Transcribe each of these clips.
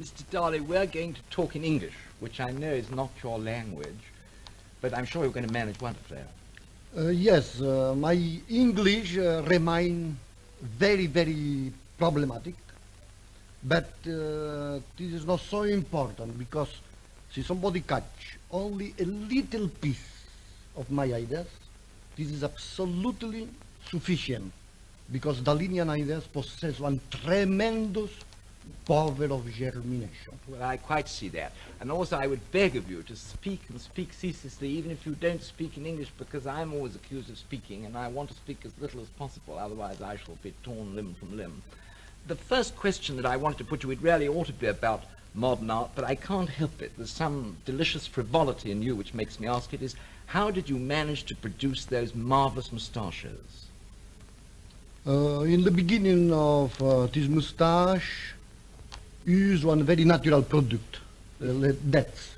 Mr. Dali, we're going to talk in English, which I know is not your language, but I'm sure you're going to manage wonderfully. Yes, my English remain very, very problematic, but this is not so important because see somebody catch only a little piece of my ideas, this is absolutely sufficient because Dalinian ideas possess one tremendous power of germination. Well, I quite see that. And also I would beg of you to speak and speak ceaselessly, even if you don't speak in English, because I'm always accused of speaking, and I want to speak as little as possible, otherwise I shall be torn limb from limb. The first question that I wanted to put you, it really ought to be about modern art, but I can't help it. There's some delicious frivolity in you which makes me ask it, is how did you manage to produce those marvelous moustaches? In the beginning of this moustache, use one very natural product, dates,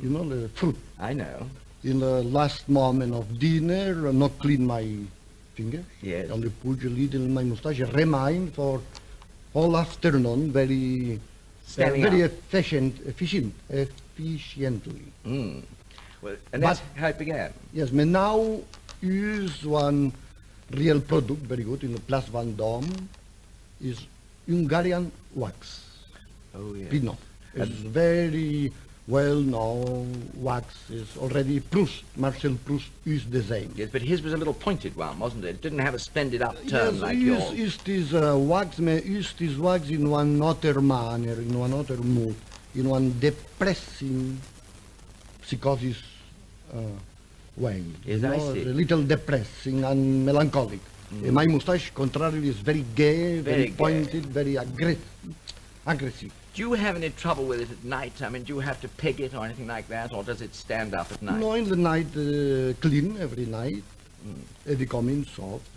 you know, the fruit. I know. In the last moment of dinner, not clean my fingers, yes. Only put a little in my moustache, remain for all afternoon very efficiently. Well, and that's how it began. Yes, but now use one real product, very good, in the Place Vendôme, is Hungarian wax. Oh, yeah. Pinot. It's very well-known wax. Is already Proust, Marcel Proust used the same. Yes, but his was a little pointed one, wasn't it? It didn't have a splendid upturn like yours. Yes, this wax, use this wax in one other manner, in one other mood, in one depressing psychosis way. Yes, I see. A little depressing and melancholic. My moustache, contrarily, is very gay, very pointed, very aggressive. Do you have any trouble with it at night? I mean, do you have to peg it or anything like that, or does it stand up at night? No, in the night, clean every night. They come in soft,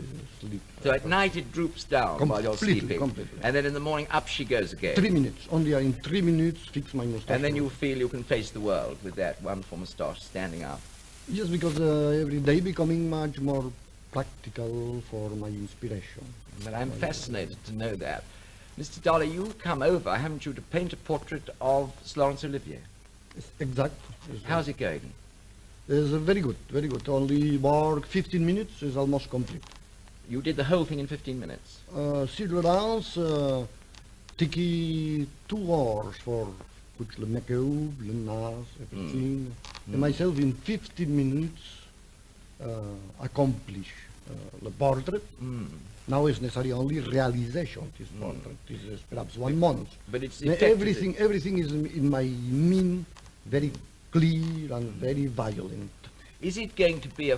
sleep. So at night it droops down while you're sleeping. Completely. And then in the morning up she goes again. 3 minutes. Only in 3 minutes fix my moustache. And then you feel you can face the world with that wonderful moustache standing up. Yes, because every day becoming much more practical for my inspiration. But I'm fascinated to know that. Mr. Dali, you've come over, haven't you, to paint a portrait of Laurence Olivier? Exactly. How's it going? It's very good, very good. Only work 15 minutes is almost complete. You did the whole thing in 15 minutes? Sur Laurence, taking 2 hours for put the makeup, the mask, everything. And myself in 15 minutes accomplish the portrait. Now it's necessary only realization of this portrait. This is perhaps 1 month. But it's everything is in my mean very clear and very violent. Is it going to be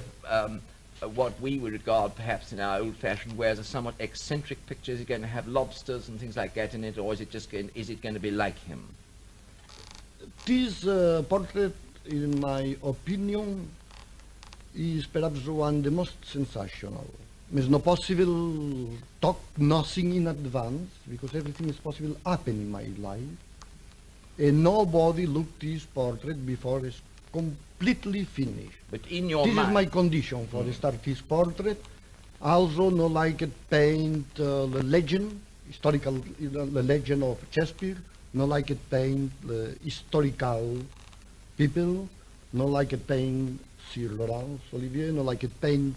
what we would regard perhaps in our old-fashioned way as a somewhat eccentric picture? Is it going to have lobsters and things like that in it, or is it just going to be like him? This portrait, in my opinion, is perhaps one of the most sensational. It's not possible talk nothing in advance because everything is possible happen in my life. And nobody looked this portrait before it's completely finished. But in your mind... This is my condition for the start this portrait. Also, no like it paint the legend, historical, the legend of Shakespeare. No like it paint the historical people. No like it paint Sir Laurence Olivier. No like it paint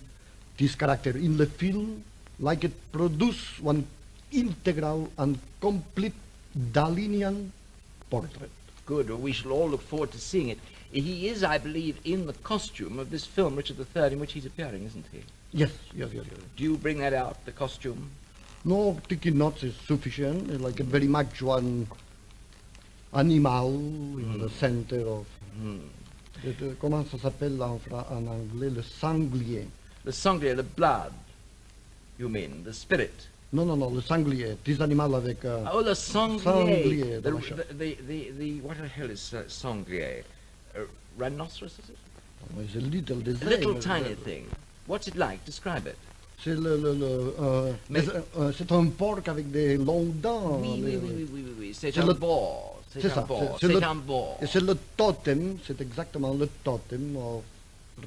this character in the film. Like it produce one integral and complete Dalinian portrait. Good, well, we shall all look forward to seeing it. He is, I believe, in the costume of this film, Richard III, in which he's appearing, isn't he? Yes. Do you bring that out, the costume? No, thinking not is sufficient. It's like a very much one animal in the center of... Comment ça s'appelle en anglais? Le sanglier. The sanglier, the blood, you mean, the spirit? No, le sanglier. This animal avec... oh, the sanglier. Sanglier. What the hell is sanglier? Rhinoceros, is it? Oh, it's a little design. A little tiny thing. What's it like? Describe it. C'est c'est un porc avec des longues dents. Oui. C'est un boar. C'est un boar. Et c'est le totem, c'est exactement le totem of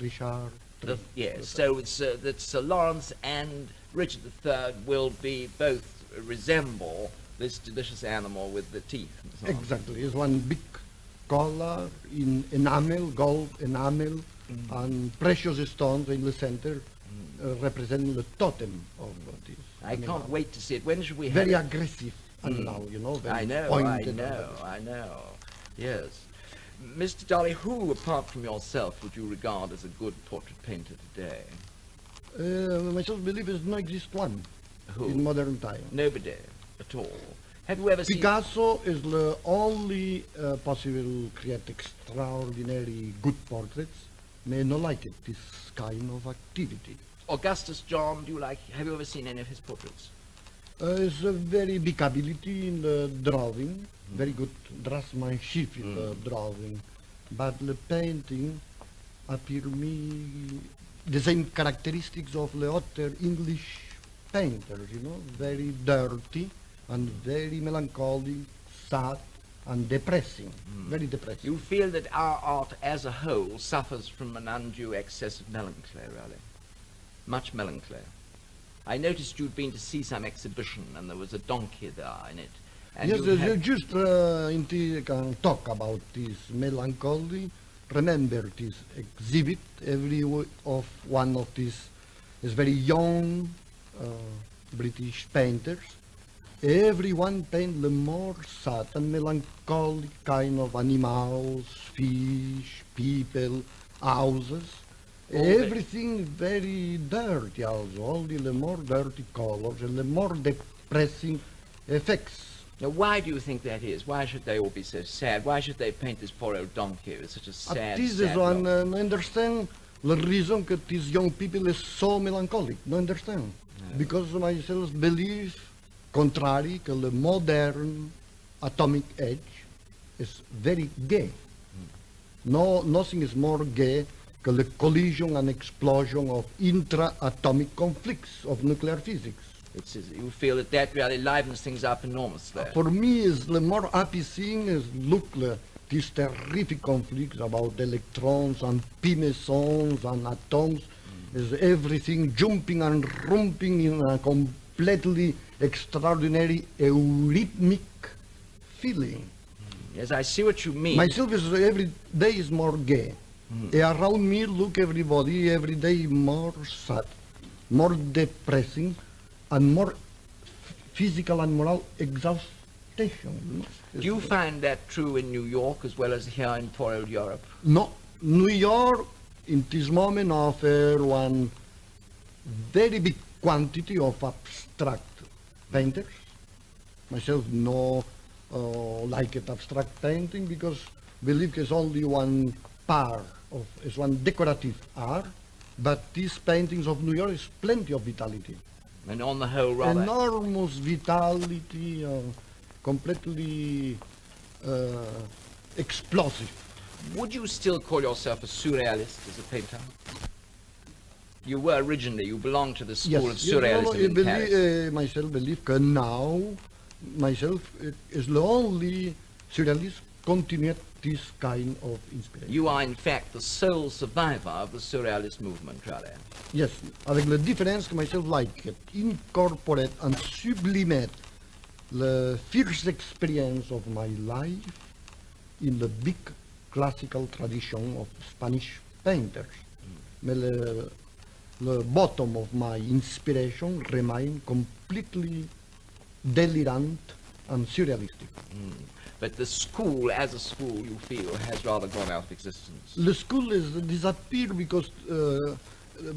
Richard III. Yes, so it's that Sir Laurence and Richard III will be both resemble this delicious animal with the teeth and so on. Exactly. It's one big collar in enamel, gold enamel, and precious stones in the center, representing the totem of this. I can't wait to see it. When should we have Very it? aggressive animal, you know. Very I know, pointed. I know. Yes. Mr. Dali, who, apart from yourself, would you regard as a good portrait painter today? Myself believe there no exist one Who? in modern time. Nobody at all. Have you ever seen... Picasso is the only possible create extraordinary good portraits. May not like it, this kind of activity. Augustus John, have you ever seen any of his portraits? It's a very big ability in the drawing, very good draftsmanship in the drawing, but the painting appear me the same characteristics of the other English painters, you know, very dirty and very melancholy, sad and depressing, very depressing. You feel that our art as a whole suffers from an undue excess of melancholy, really? Much melancholy. I noticed you'd been to see some exhibition and there was a donkey there in it. And Yes, you had... just can talk about this melancholy. Remember this exhibit. One of these is very young British painters. Everyone paint the more sad and melancholic kind of animals, fish, people, houses. Everything very dirty also, only the more dirty colors and the more depressing effects. Now, why do you think that is? Why should they all be so sad? Why should they paint this poor old donkey with such a sad, This sad is one, look? understand the reason that these young people is so melancholic, no understand? No. Because myself believe, contrary, that the modern atomic age is very gay. No, nothing is more gay than the collision and explosion of intra-atomic conflicts of nuclear physics. You feel that really livens things up enormously. For me, is the more happy thing is look these terrific conflicts about electrons and pi mesons and atoms. Is everything jumping and romping in a completely extraordinary eurythmic feeling. Yes, I see what you mean. Myself is every day is more gay. Around me, look everybody every day more sad, more depressing, and more physical and moral exhaustion. Do you find that true in New York as well as here in poor old Europe? No, New York in this moment offer one very big quantity of abstract painters. Myself no like it abstract painting because believe it's only one part of, it's one decorative art, but these paintings of New York is plenty of vitality. And on the whole, rather... Enormous vitality, completely explosive. Would you still call yourself a surrealist as a painter? You were originally, you belonged to the school of surrealism in Paris. Myself believe that now, myself is the only surrealist continued this kind of inspiration. You are in fact the sole survivor of the surrealist movement, really. Yes, avec la différence que myself like it, incorporate and sublimate the first experience of my life in the big classical tradition of Spanish painters. The bottom of my inspiration remain completely delirant and surrealistic. But the school, as a school, you feel, has rather gone out of existence. The school is disappeared because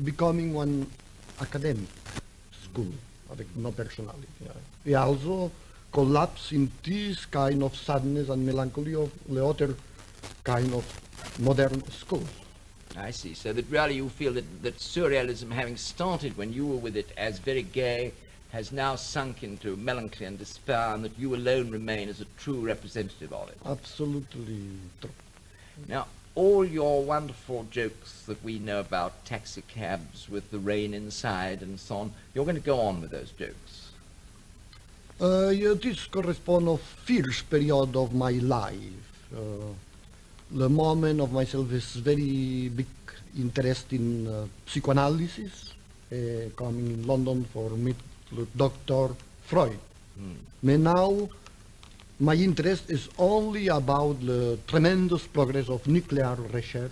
becoming one academic school with no personality. It also collapsed in this kind of sadness and melancholy of the other kind of modern schools. I see. So that really you feel that surrealism, having started when you were with it as very gay, has now sunk into melancholy and despair, and that you alone remain as a true representative of it. Absolutely true. Now, all your wonderful jokes that we know about taxi cabs with the rain inside and so on, you're going to go on with those jokes. This corresponds of first period of my life. The moment of myself is very big interest in psychoanalysis, coming in London for meet Dr. Freud, But now, my interest is only about the tremendous progress of nuclear research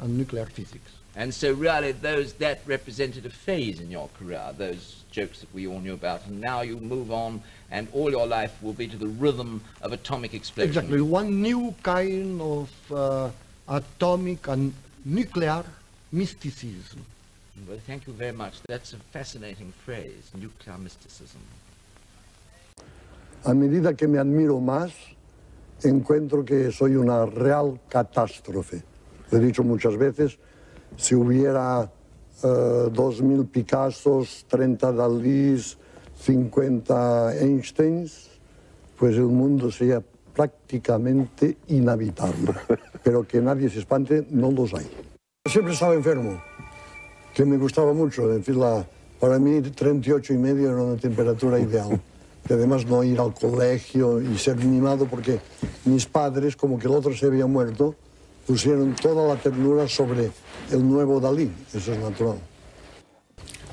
and nuclear physics. And so really that represented a phase in your career, those jokes that we all knew about, and now you move on and all your life will be to the rhythm of atomic explosion. Exactly, one new kind of atomic and nuclear mysticism. Well, thank you very much. That's a fascinating phrase, nuclear mysticism. A medida que me admiro más, encuentro que soy una real catástrofe. Lo he dicho muchas veces, si hubiera 2000 Picassos, 30 Dalís, 50 Einsteins, pues el mundo sería prácticamente inhabitable. Pero que nadie se espante, no los hay. Siempre estaba enfermo, que me gustaba mucho. En fin, para mí 38,5 era una temperatura ideal. Que además no ir al colegio y ser mimado, porque mis padres, como que el otro se había muerto, pusieron toda la ternura sobre el nuevo Dalí. Eso es natural.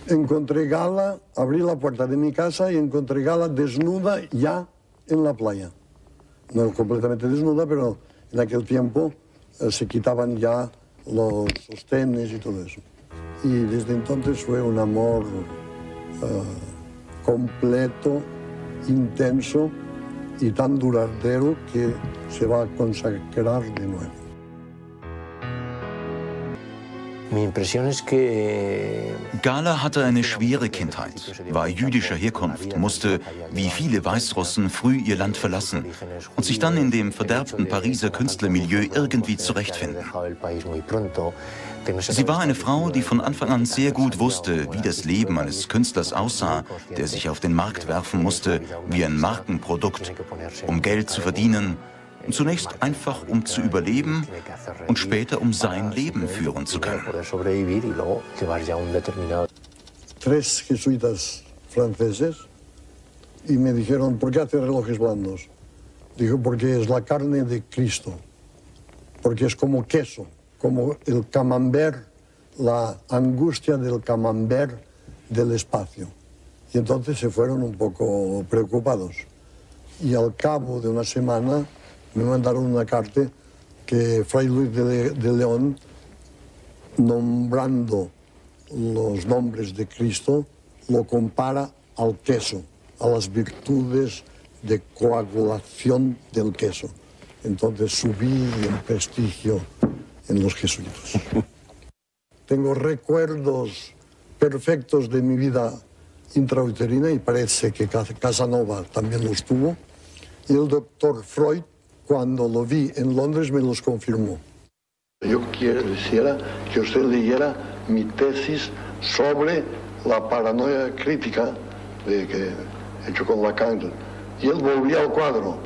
Encontré Gala, abrí la puerta de mi casa y encontré Gala desnuda ya en la playa. No completamente desnuda, pero en aquel tiempo se quitaban ya los sostenes y todo eso. Y desde entonces fue un amor completo, intenso y tan duradero que se va a consagrar de nuevo. Gala hatte eine schwere Kindheit, war jüdischer Herkunft, musste, wie viele Weißrussen, früh ihr Land verlassen und sich dann in dem verderbten Pariser Künstlermilieu irgendwie zurechtfinden. Sie war eine Frau, die von Anfang an sehr gut wusste, wie das Leben eines Künstlers aussah, der sich auf den Markt werfen musste, wie ein Markenprodukt, um Geld zu verdienen, zunächst einfach um zu überleben und später um sein Leben führen zu können. Tres jesuitas franceses y me dijeron, ¿por qué hace relojes blandos? Dijo, porque es la carne de Cristo, porque es como queso, como el camembert, la angustia del camembert del espacio. Y entonces se fueron un poco preocupados. Y al cabo de una semana me mandaron una carta que Fray Luis de León, nombrando los nombres de Cristo, lo compara al queso, a las virtudes de coagulación del queso. Entonces subí en prestigio en los jesuitas. Tengo recuerdos perfectos de mi vida intrauterina y parece que Casanova también los tuvo. Y el doctor Freud, cuando lo vi en Londres, me los confirmó. Yo quisiera que usted leyera mi tesis sobre la paranoia crítica que he hecho con Lacan. Y él volvía al cuadro.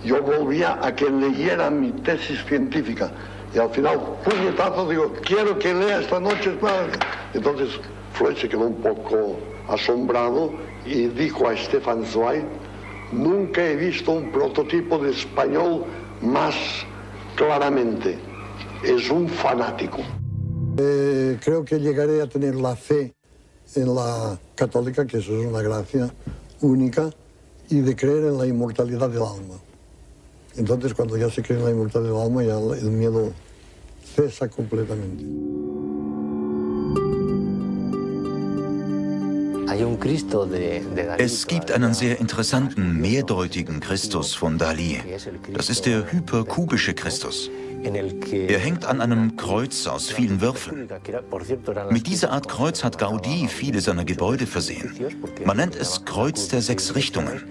Yo volvía a que leyera mi tesis científica. Y al final, puñetazo, digo, quiero que lea esta noche. Entonces Freud se quedó un poco asombrado y dijo a Stefan Zweig, nunca he visto un prototipo de español más claramente. Es un fanático. Creo que llegaré a tener la fe en la católica, que eso es una gracia única, y de creer en la inmortalidad del alma. Entonces, cuando ya se cree en la inmortalidad del alma, ya el miedo cesa completamente. Es gibt einen sehr interessanten, mehrdeutigen Christus von Dali. Das ist der hyperkubische Christus. Er hängt an einem Kreuz aus vielen Würfeln. Mit dieser Art Kreuz hat Gaudí viele seiner Gebäude versehen. Man nennt es Kreuz der 6 Richtungen.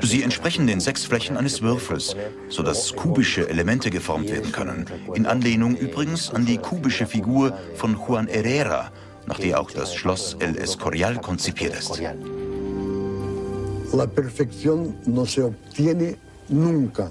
Sie entsprechen den 6 Flächen eines Würfels, sodass kubische Elemente geformt werden können. In Anlehnung übrigens an die kubische Figur von Juan Herrera, nach der auch das Schloss El Escorial konzipiert ist. La perfección no se obtiene nunca.